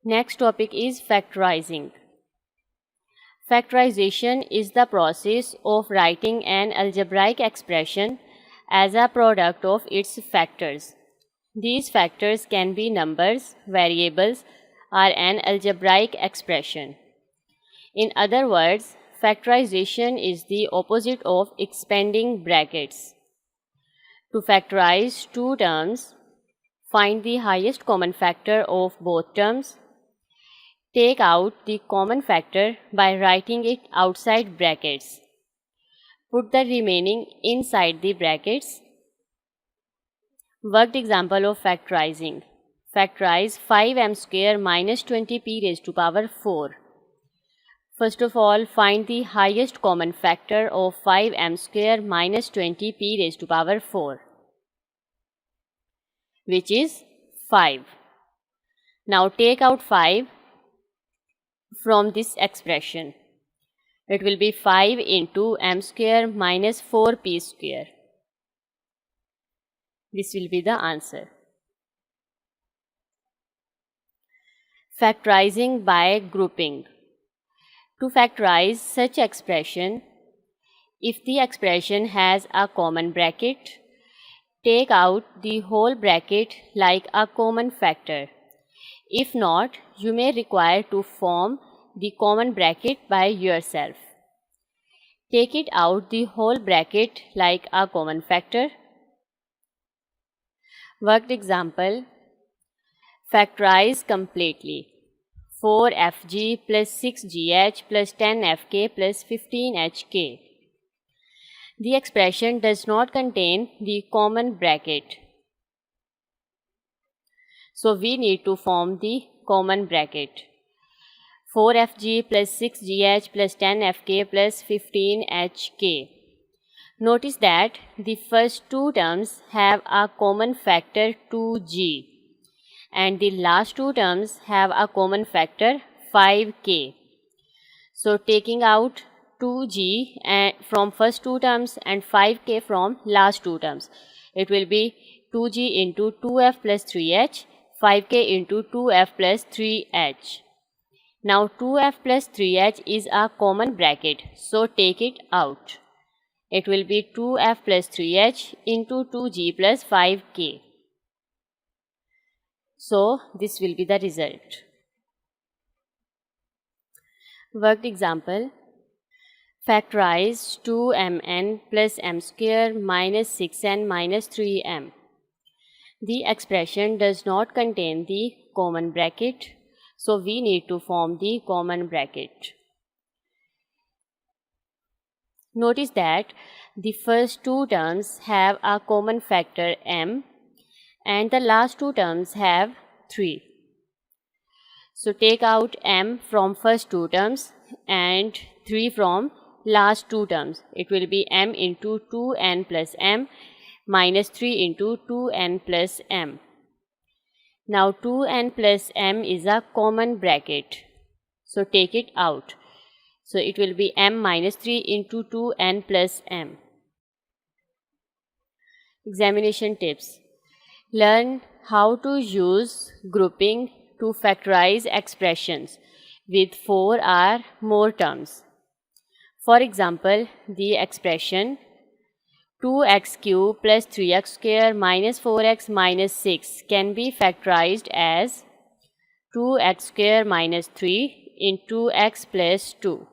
Next topic is factorizing. Factorization is the process of writing an algebraic expression as a product of its factors. These factors can be numbers, variables, or an algebraic expression. In other words, factorization is the opposite of expanding brackets. To factorize two terms, find the highest common factor of both terms. Take out the common factor by writing it outside brackets. Put the remaining inside the brackets. Worked example of factorizing. Factorize 5m square minus 20p raised to power 4. First of all, find the highest common factor of 5m square minus 20p raised to power 4, which is 5. Now take out 5 from this expression. It will be 5 into m square minus 4p square. This will be the answer. Factorizing by grouping. To factorize such expression, if the expression has a common bracket, take out the whole bracket like a common factor. If not, you may require to form the common bracket by yourself. Take it out the whole bracket like a common factor. Worked example. Factorize completely. 4fg plus 6gh plus 10fk plus 15hk. The expression does not contain the common bracket, so we need to form the common bracket. 4fg plus 6gh plus 10fk plus 15hk. Notice that the first two terms have a common factor 2g and the last two terms have a common factor 5k. So taking out 2g from first two terms and 5k from last two terms, it will be 2g into 2f plus 3h, 5k into 2f plus 3h. Now 2f plus 3h is a common bracket, so take it out. It will be 2f plus 3h into 2g plus 5k. So this will be the result. Worked example. Factorize 2mn plus m square minus 6n minus 3m. The expression does not contain the common bracket, so we need to form the common bracket. Notice that the first two terms have a common factor m and the last two terms have 3. So take out m from first two terms and 3 from last two terms. It will be m into 2n plus m minus 3 into 2n plus m. Now 2n plus m is a common bracket, so take it out. So it will be m minus 3 into 2n plus m. Examination tips. Learn how to use grouping to factorize expressions with 4 or more terms. For example, the expression 2x cubed plus 3x square minus 4x minus 6 can be factorized as 2x square minus 3 into x plus 2.